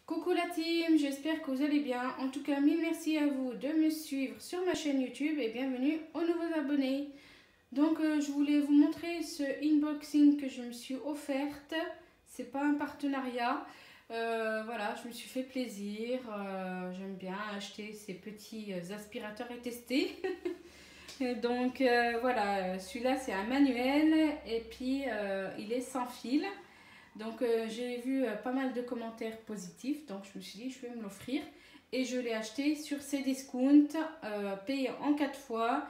Coucou la team, j'espère que vous allez bien. En tout cas, mille merci à vous de me suivre sur ma chaîne YouTube et bienvenue aux nouveaux abonnés. Donc, je voulais vous montrer ce unboxing que je me suis offerte. C'est pas un partenariat. Voilà, je me suis fait plaisir. J'aime bien acheter ces petits aspirateurs et tester. Donc, voilà, celui-là c'est un manuel et puis il est sans fil. Donc j'ai vu pas mal de commentaires positifs, donc je me suis dit je vais me l'offrir et je l'ai acheté sur Cdiscount, payé en 4 fois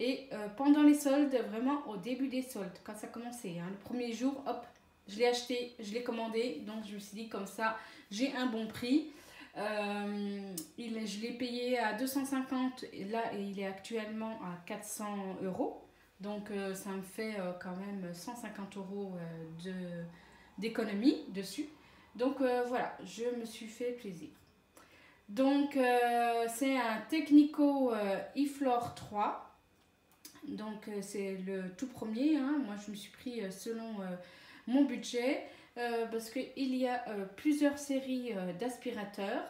et pendant les soldes, vraiment au début des soldes, quand ça commençait, hein, le premier jour, hop, je l'ai acheté, je l'ai commandé, donc je me suis dit comme ça j'ai un bon prix. Je l'ai payé à 250 et là il est actuellement à 400 euros, donc ça me fait quand même 150 euros d'économie dessus. Donc voilà, je me suis fait plaisir. Donc c'est un Technico eFloor 3. Donc c'est le tout premier. Hein. Moi je me suis pris selon mon budget parce qu'il y a plusieurs séries d'aspirateurs.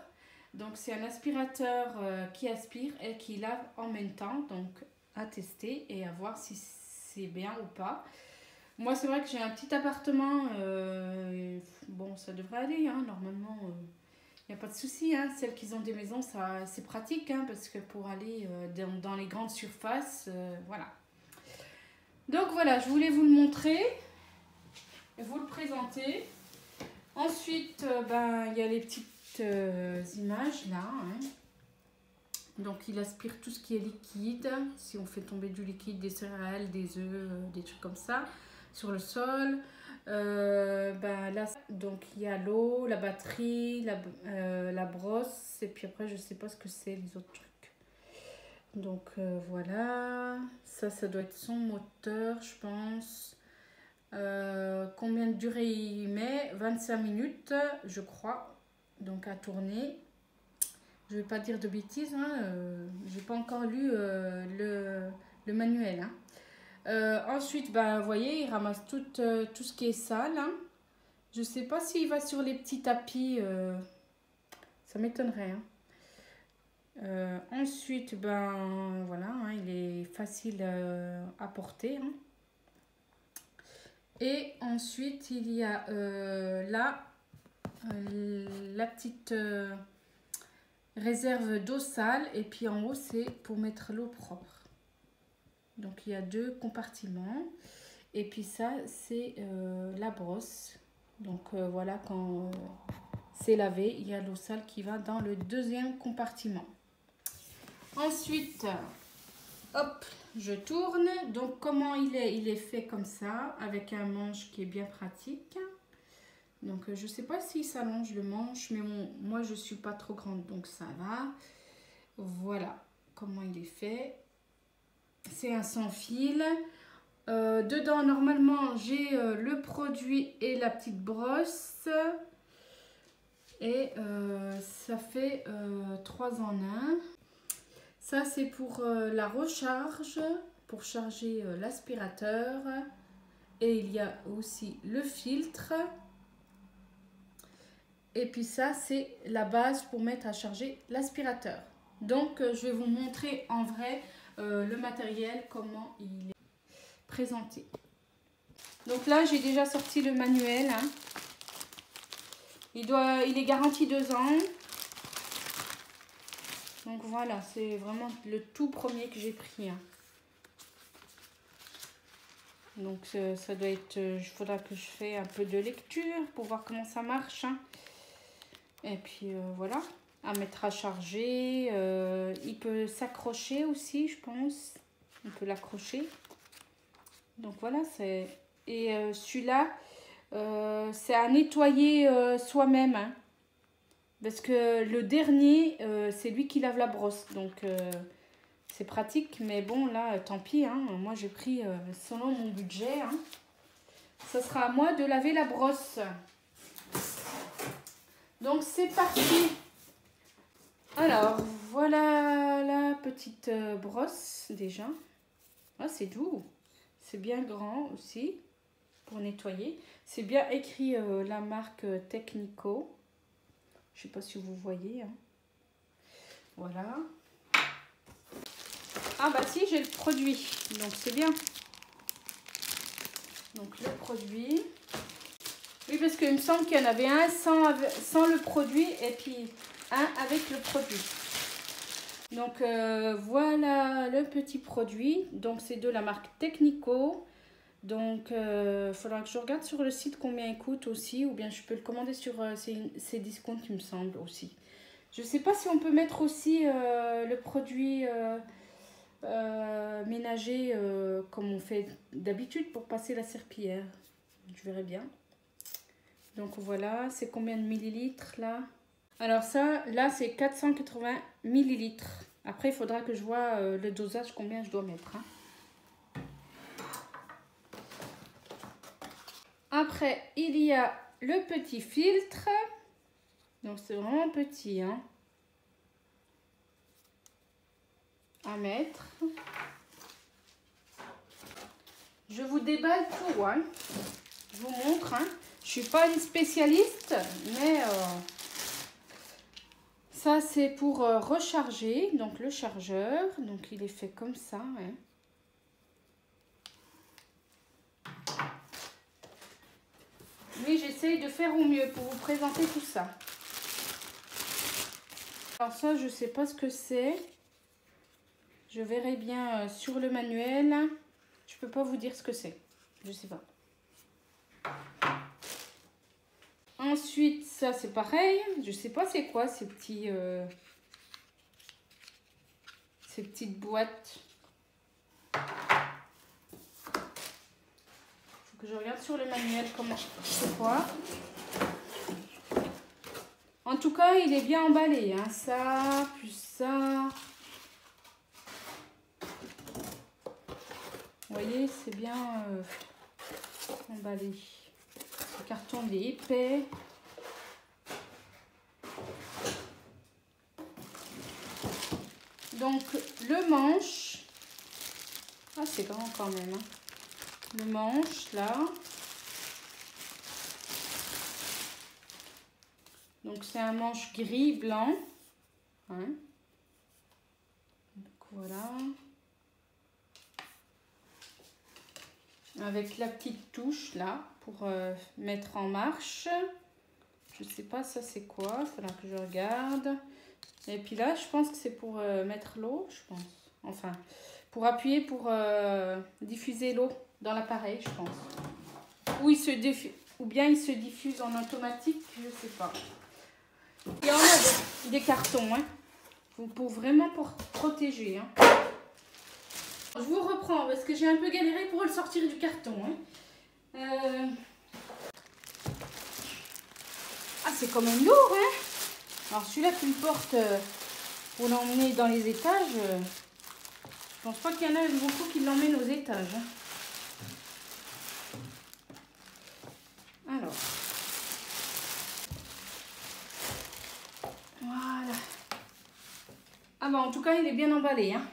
Donc c'est un aspirateur qui aspire et qui lave en même temps. Donc à tester et à voir si c'est bien ou pas. Moi, c'est vrai que j'ai un petit appartement. Bon, ça devrait aller, hein, normalement. Il n'y a pas de souci. Hein. Celles qui ont des maisons, c'est pratique, hein, parce que pour aller dans les grandes surfaces, voilà. Donc voilà, je voulais vous le montrer et vous le présenter. Ensuite, ben, il y a les petites images là. Hein. Donc, il aspire tout ce qui est liquide. Si on fait tomber du liquide, des céréales, des œufs, des trucs comme ça, sur le sol. Ben là, donc il y a l'eau, la batterie, la brosse. Et puis après, je sais pas ce que c'est les autres trucs. Donc voilà. Ça doit être son moteur, je pense. Combien de durée il met? 25 minutes, je crois. Donc à tourner. Je vais pas dire de bêtises, hein, j'ai pas encore lu le manuel. Hein. Ensuite, bah, vous voyez, il ramasse tout ce qui est sale. Hein. Je sais pas s'il va sur les petits tapis, ça m'étonnerait. Hein. Ensuite, ben voilà, hein, il est facile à porter. Hein. Et ensuite, il y a là la petite réserve d'eau sale et puis en haut c'est pour mettre l'eau propre. Donc il y a deux compartiments et puis ça c'est la brosse. Donc voilà, quand c'est lavé, il y a l'eau sale qui va dans le deuxième compartiment. Ensuite, hop, je tourne. Donc comment il est fait comme ça avec un manche qui est bien pratique. Donc je sais pas s'il s'allonge le manche, mais bon, moi je suis pas trop grande donc ça va. Voilà comment il est fait. C'est un sans fil. Dedans normalement j'ai le produit et la petite brosse. Et ça fait 3 en 1. Ça c'est pour la recharge, pour charger l'aspirateur. Et il y a aussi le filtre. Et puis ça, c'est la base pour mettre à charger l'aspirateur. Donc, je vais vous montrer en vrai le matériel, comment il est présenté. Donc là, j'ai déjà sorti le manuel. Hein. Il est garanti 2 ans. Donc voilà, c'est vraiment le tout premier que j'ai pris. Hein. Donc ça doit être... Il faudra que je fasse un peu de lecture pour voir comment ça marche. Hein. Et puis voilà, à mettre à charger. Il peut s'accrocher aussi, je pense. On peut l'accrocher. Donc voilà, c'est... Et celui-là, c'est à nettoyer soi-même. Hein. Parce que le dernier, c'est lui qui lave la brosse. Donc c'est pratique. Mais bon, là, tant pis. Hein. Moi, j'ai pris selon mon budget. Hein. Ça sera à moi de laver la brosse. Donc c'est parti. Alors voilà la petite brosse déjà. Ah, c'est doux. C'est bien grand aussi pour nettoyer. C'est bien écrit la marque Technico. Je sais pas si vous voyez. Hein. Voilà. Ah bah si, j'ai le produit. Donc c'est bien. Donc le produit. Oui, parce qu'il me semble qu'il y en avait un sans le produit et puis un avec le produit. Donc voilà le petit produit. Donc c'est de la marque Technico. Donc il faudra que je regarde sur le site combien il coûte aussi. Ou bien je peux le commander sur ces discounts, il me semble aussi. Je ne sais pas si on peut mettre aussi le produit ménager comme on fait d'habitude pour passer la serpillière. Je verrai bien. Donc voilà, c'est combien de millilitres là? Alors ça, là c'est 480 millilitres. Après, il faudra que je vois le dosage, combien je dois mettre. Hein. Après, il y a le petit filtre. Donc c'est vraiment petit. Hein, à mettre. Je vous déballe tout. Hein. Je vous montre. Hein. Je ne suis pas une spécialiste, mais ça c'est pour recharger. Donc le chargeur, donc il est fait comme ça. Hein. Oui, j'essaye de faire au mieux pour vous présenter tout ça. Alors ça, je ne sais pas ce que c'est. Je verrai bien sur le manuel. Je peux pas vous dire ce que c'est. Je sais pas. Ensuite, ça c'est pareil. Je sais pas c'est quoi ces petites boîtes. Faut que je regarde sur le manuel comment c'est quoi. En tout cas, il est bien emballé. Hein. Ça, plus ça. Vous voyez, c'est bien emballé. Le carton il est épais. Donc le manche, ah c'est grand quand même. Hein. Le manche là. Donc c'est un manche gris blanc. Hein. Donc voilà. Avec la petite touche là pour mettre en marche. Je sais pas ça c'est quoi, il faudra que je regarde. Et puis là je pense que c'est pour mettre l'eau, je pense. Enfin, pour appuyer pour diffuser l'eau dans l'appareil, je pense. Ou bien il se diffuse en automatique, je sais pas. Il y en a des cartons, hein, pour vraiment protéger. Hein. Je vous reprends parce que j'ai un peu galéré pour le sortir du carton. Hein. Ah, c'est quand même lourd, hein. Alors celui-là qui me porte pour l'emmener dans les étages, je pense pas qu'il y en a beaucoup qui l'emmènent aux étages. Hein. Alors. Voilà. Ah bah en tout cas, il est bien emballé. Hein.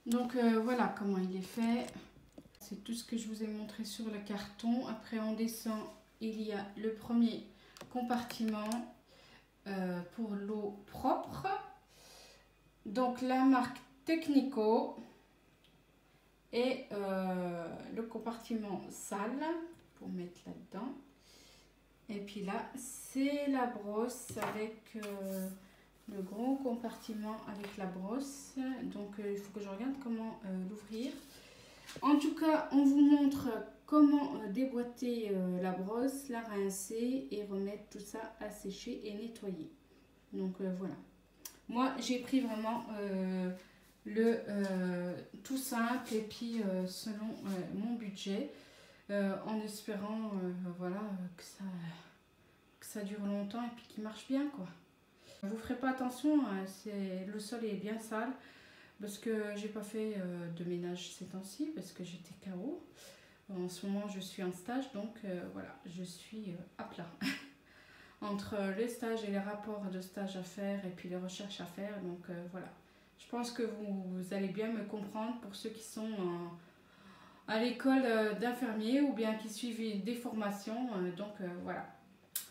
Donc voilà comment il est fait. C'est tout ce que je vous ai montré sur le carton. Après on descend, il y a le premier compartiment pour l'eau propre. Donc la marque Technico et le compartiment sale pour mettre là-dedans. Et puis là c'est la brosse avec le gros compartiment avec la brosse. Donc il faut que je regarde comment l'ouvrir. En tout cas, on vous montre comment déboîter la brosse, la rincer et remettre tout ça à sécher et nettoyer. Donc voilà. Moi, j'ai pris vraiment tout simple et puis selon mon budget, en espérant voilà, que ça dure longtemps et puis qu'il marche bien, quoi. Vous ferez pas attention, hein, le sol est bien sale. Parce que j'ai pas fait de ménage ces temps-ci, parce que j'étais KO. En ce moment, je suis en stage, donc voilà, je suis à plat. Entre les stages et les rapports de stage à faire, et puis les recherches à faire, donc voilà. Je pense que vous allez bien me comprendre pour ceux qui sont à l'école d'infirmier ou bien qui suivent des formations, donc voilà.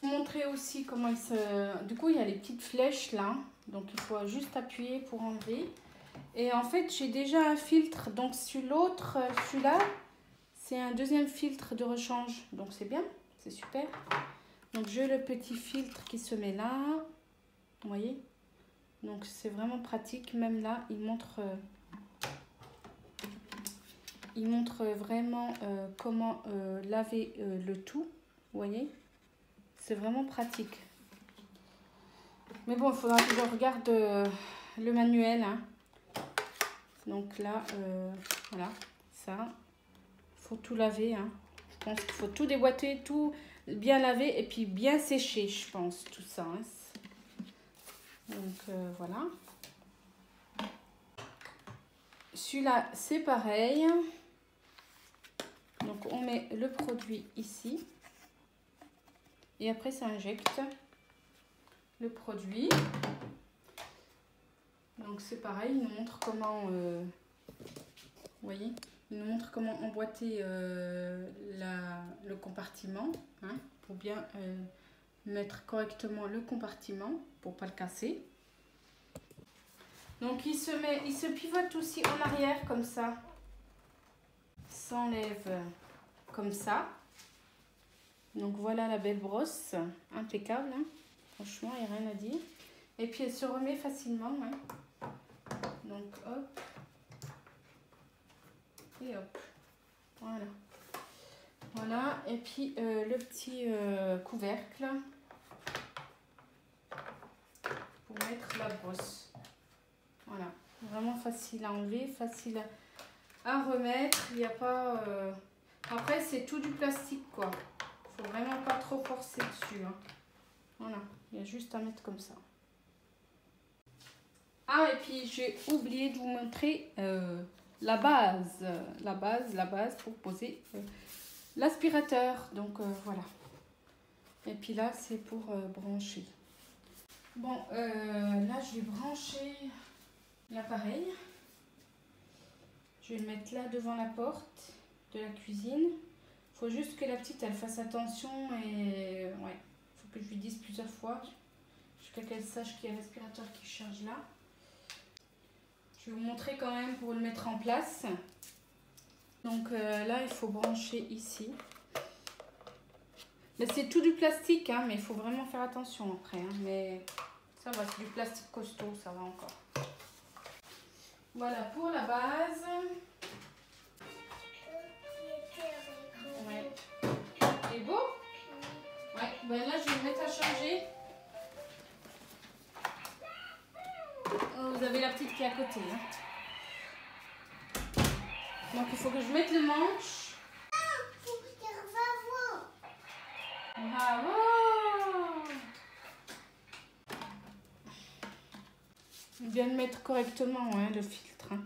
Vous montrer aussi comment il se... Du coup, il y a les petites flèches là. Donc, il faut juste appuyer pour enlever. Et en fait, j'ai déjà un filtre. Donc, sur l'autre, celui-là, c'est un deuxième filtre de rechange. Donc, c'est bien. C'est super. Donc, j'ai le petit filtre qui se met là. Vous voyez? Donc, c'est vraiment pratique. Même là, il montre vraiment comment laver le tout. Vous voyez? C'est vraiment pratique. Mais bon, il faudra que je regarde le manuel. Hein. Donc là, voilà, ça. Il faut tout laver. Hein. Je pense qu'il faut tout déboîter, tout bien laver et puis bien sécher, je pense, tout ça. Hein. Donc voilà. Celui-là, c'est pareil. Donc on met le produit ici. Et après, ça injecte le produit. Donc c'est pareil, il nous montre comment, vous voyez, il nous montre comment emboîter le compartiment, hein, pour bien mettre correctement le compartiment pour pas le casser. Donc il se pivote aussi en arrière comme ça, s'enlève comme ça. Donc voilà la belle brosse, impeccable, hein. Franchement il n'y a rien à dire. Et puis elle se remet facilement, hein. Donc hop et hop, voilà. Voilà, et puis le petit couvercle pour mettre la brosse. Voilà, vraiment facile à enlever, facile à remettre. Il n'y a pas... Après, c'est tout du plastique, quoi. Il faut vraiment pas trop forcer dessus. Hein. Voilà, il y a juste à mettre comme ça. Ah, et puis j'ai oublié de vous montrer la base pour poser l'aspirateur. Donc voilà. Et puis là, c'est pour brancher. Bon, là, je vais brancher l'appareil. Je vais le mettre là devant la porte de la cuisine. Il faut juste que la petite, elle fasse attention et ouais, il faut que je lui dise plusieurs fois jusqu'à qu'elle sache qu'il y a l'aspirateur qui charge là. Je vais vous montrer quand même pour le mettre en place. Donc là, il faut brancher ici. C'est tout du plastique, hein, mais il faut vraiment faire attention après. Hein, mais ça va, c'est du plastique costaud, ça va encore. Voilà pour la base. Ouais. C'est beau? Ouais, ben là, je vais le mettre à charger. Oh, vous avez la petite qui est à côté. Hein. Donc, il faut que je mette le manche. Bravo! Bien le mettre correctement, hein, le filtre. Hein.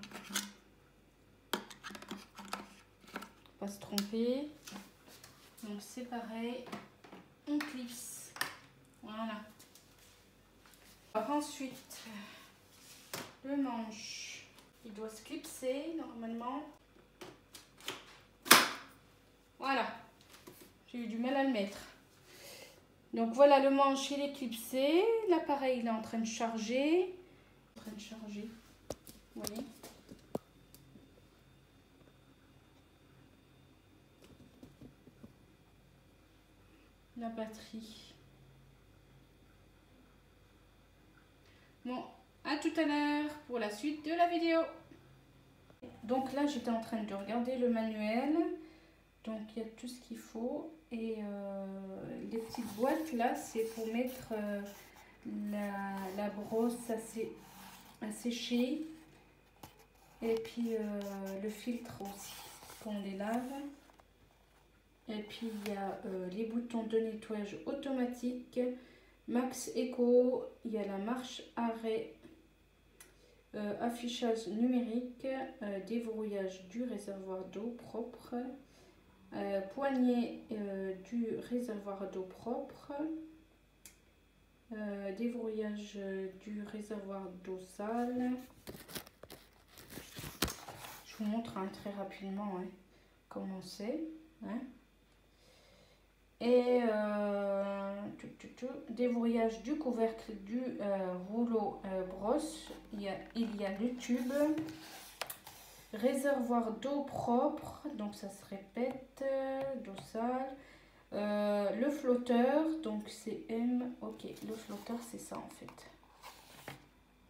Pas se tromper. Donc c'est pareil. On clipse. Voilà. Alors ensuite, le manche. Il doit se clipser normalement. Voilà. J'ai eu du mal à le mettre. Donc voilà, le manche il est clipsé. L'appareil il est en train de charger. Vous voyez? La batterie. Bon, à tout à l'heure pour la suite de la vidéo. Donc là, j'étais en train de regarder le manuel. Donc il y a tout ce qu'il faut. Et les petites boîtes là, c'est pour mettre la brosse à sécher. Et puis le filtre aussi, qu'on les lave. Et puis il y a les boutons de nettoyage automatique, Max Eco, il y a la marche arrêt, affichage numérique, déverrouillage du réservoir d'eau propre, poignée du réservoir d'eau propre, déverrouillage du réservoir d'eau sale. Je vous montre hein, très rapidement hein, comment c'est. Hein. Et déverrouillage du couvercle du rouleau brosse, il y a le tube, réservoir d'eau propre, donc ça se répète, d'eau sale, le flotteur, donc c'est M, ok, le flotteur c'est ça en fait,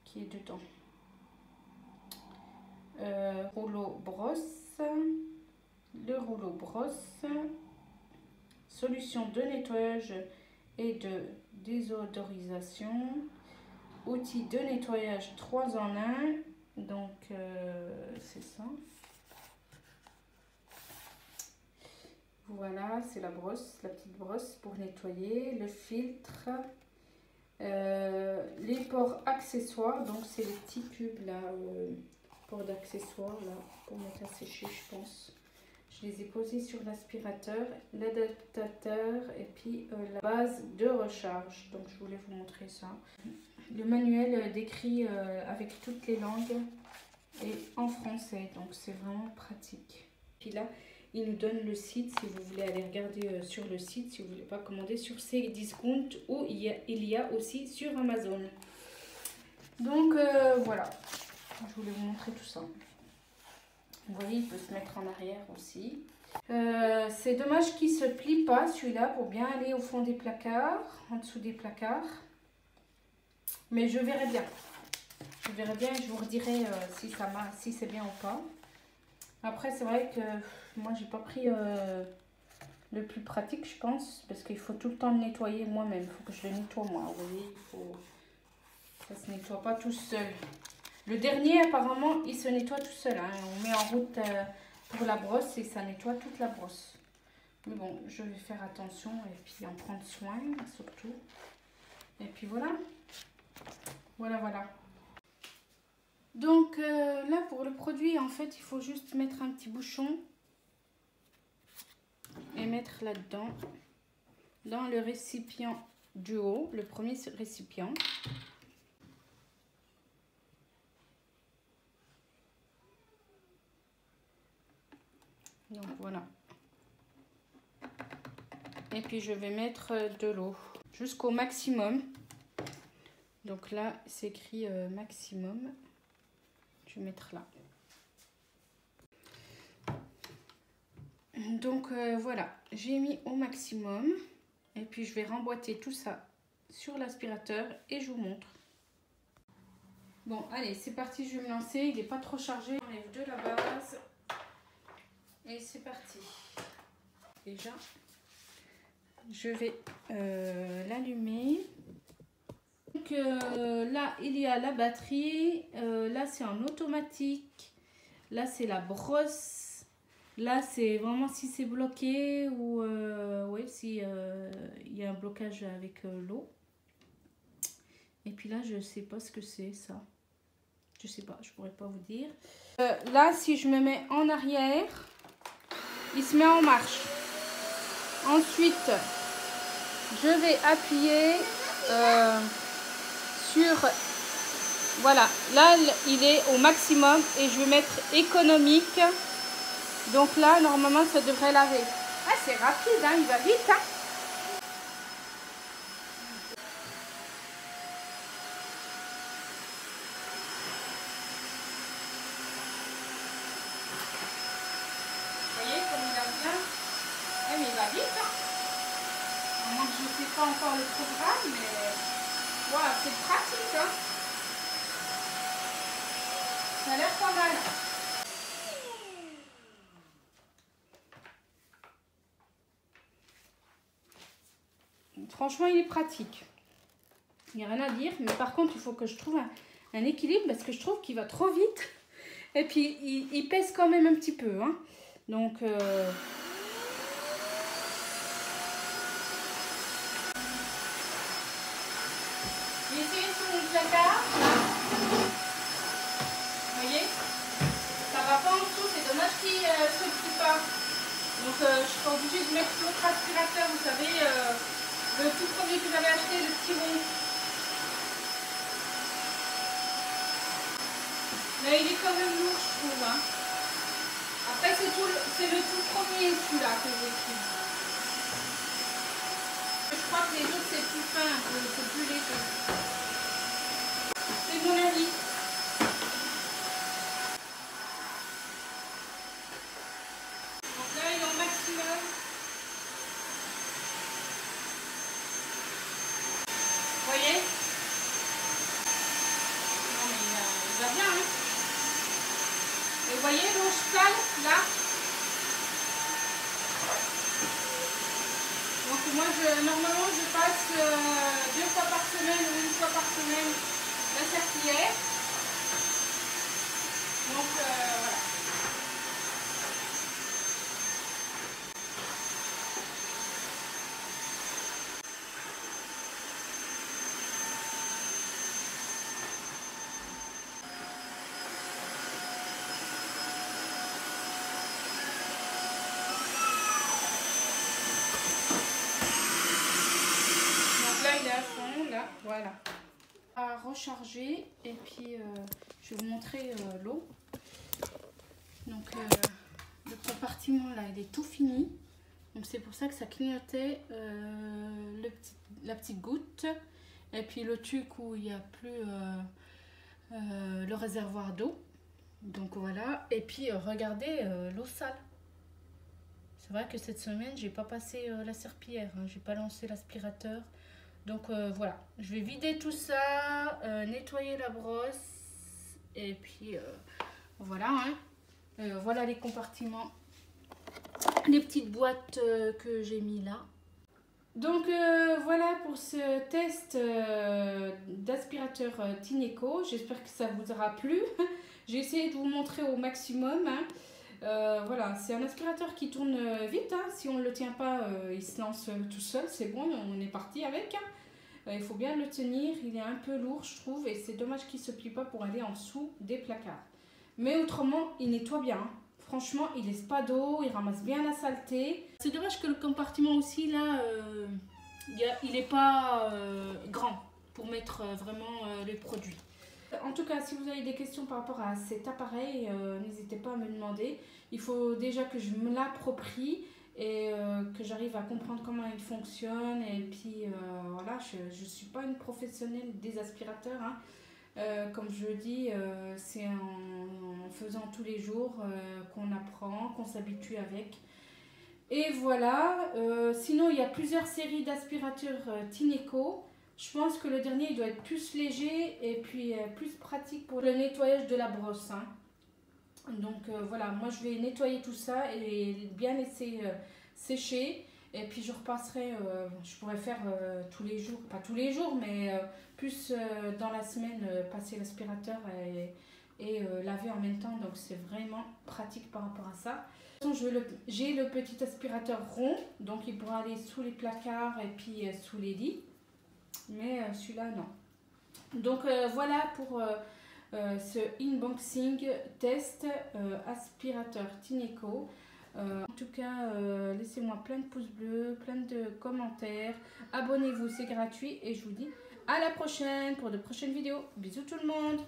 qui est dedans. Rouleau brosse, le rouleau brosse, solution de nettoyage et de désodorisation, outil de nettoyage 3 en 1, donc c'est ça. Voilà, c'est la brosse, la petite brosse pour nettoyer, le filtre, les ports accessoires, donc c'est les petits cubes là, ports d'accessoires là, pour mettre à sécher je pense. Je les ai posés sur l'aspirateur, l'adaptateur et puis la base de recharge. Donc je voulais vous montrer ça. Le manuel décrit avec toutes les langues et en français. Donc c'est vraiment pratique. Puis là, il nous donne le site si vous voulez aller regarder sur le site. Si vous ne voulez pas commander sur Cdiscount ou il y a aussi sur Amazon. Donc voilà. Je voulais vous montrer tout ça. Vous voyez, il peut se mettre en arrière aussi. C'est dommage qu'il ne se plie pas celui-là pour bien aller au fond des placards, en dessous des placards. Mais je verrai bien. Je verrai bien et je vous redirai si c'est bien ou pas. Après, c'est vrai que moi, j'ai pas pris le plus pratique, je pense. Parce qu'il faut tout le temps le nettoyer moi-même. Il faut que je le nettoie moi. Vous voyez, ça se nettoie pas tout seul. Le dernier, apparemment, il se nettoie tout seul. Hein. On met en route pour la brosse et ça nettoie toute la brosse. Mais bon, je vais faire attention et puis en prendre soin, surtout. Et puis voilà. Voilà. Donc là, pour le produit, en fait, il faut juste mettre un petit bouchon et mettre là-dedans, dans le récipient du haut, le premier récipient. Donc voilà. Et puis je vais mettre de l'eau jusqu'au maximum. Donc là, c'est écrit maximum. Je vais mettre là. Donc voilà, j'ai mis au maximum. Et puis je vais remboîter tout ça sur l'aspirateur et je vous montre. Bon, allez, c'est parti, je vais me lancer. Il n'est pas trop chargé. J'enlève de la base. Et c'est parti. Déjà, je vais l'allumer. Donc là, il y a la batterie. Là, c'est en automatique. Là, c'est la brosse. Là, c'est vraiment si c'est bloqué ou ouais, si il y a un blocage avec l'eau. Et puis là, je sais pas ce que c'est ça. Je sais pas, je pourrais pas vous dire. Là, si je me mets en arrière, il se met en marche. Ensuite, je vais appuyer sur... Voilà, là, il est au maximum et je vais mettre économique. Donc là, normalement, ça devrait laver. Ah, c'est rapide, hein, il va vite, hein. Mais il va vite, hein. À moins que je ne sais pas encore le programme, mais voilà, c'est pratique, hein. Ça a l'air pas mal. Franchement, il est pratique. Il n'y a rien à dire, mais par contre, il faut que je trouve un équilibre parce que je trouve qu'il va trop vite. Et puis, il pèse quand même un petit peu, hein. Donc... J'ai essayé sur mon placard, là. Vous voyez, ça va pas en dessous, c'est dommage qu'il ne se plie pas. Donc je suis obligée de mettre l'autre aspirateur, vous savez, le tout premier que j'avais acheté, le petit rond. Mais il est quand même lourd, je trouve. Hein. Après, c'est le tout premier celui-là que j'ai pris. Je Je crois que les autres c'est plus fin, c'est plus léger. C'est mon avis. Donc là il est au maximum. Vous voyez? Non mais il va bien, hein. Et vous voyez l'eau sale là? Donc moi normalement je passe 2 fois par semaine ou 1 fois par semaine la serpillière. Donc voilà. Il est à fond là, voilà. À recharger et puis je vais vous montrer l'eau. Donc le compartiment là il est tout fini. Donc c'est pour ça que ça clignotait la petite goutte. Et puis le truc où il n'y a plus le réservoir d'eau. Donc voilà. Et puis regardez l'eau sale. C'est vrai que cette semaine j'ai pas passé la serpillière, hein. J'ai pas lancé l'aspirateur. Donc voilà, je vais vider tout ça, nettoyer la brosse et puis voilà, hein. Voilà les compartiments, les petites boîtes que j'ai mis là. Donc voilà pour ce test d'aspirateur Tineco, j'espère que ça vous aura plu. J'ai essayé de vous montrer au maximum, hein. Voilà, c'est un aspirateur qui tourne vite, hein. Si on ne le tient pas, il se lance tout seul, c'est bon, on est parti avec, hein. Il faut bien le tenir, il est un peu lourd je trouve, et c'est dommage qu'il ne se plie pas pour aller en dessous des placards. Mais autrement, il nettoie bien, hein. Franchement, il laisse pas d'eau, il ramasse bien la saleté. C'est dommage que le compartiment aussi là, il n'est pas grand pour mettre vraiment les produits. En tout cas, si vous avez des questions par rapport à cet appareil, n'hésitez pas à me demander. Il faut déjà que je me l'approprie et que j'arrive à comprendre comment il fonctionne. Et puis voilà, je ne suis pas une professionnelle des aspirateurs, hein. Comme je dis, c'est en faisant tous les jours qu'on apprend, qu'on s'habitue avec. Et voilà, sinon il y a plusieurs séries d'aspirateurs Tineco. Je pense que le dernier il doit être plus léger et puis plus pratique pour le nettoyage de la brosse, hein. Donc voilà, moi je vais nettoyer tout ça et bien laisser sécher. Et puis je repasserai, je pourrais faire tous les jours, pas tous les jours, mais plus dans la semaine, passer l'aspirateur et laver en même temps. Donc c'est vraiment pratique par rapport à ça. J'ai le petit aspirateur rond, donc il pourra aller sous les placards et puis sous les lits. Mais celui-là non. Donc voilà pour ce unboxing test aspirateur Tineco. En tout cas, laissez-moi plein de pouces bleus, plein de commentaires. Abonnez-vous, c'est gratuit. Et je vous dis à la prochaine pour de prochaines vidéos. Bisous tout le monde.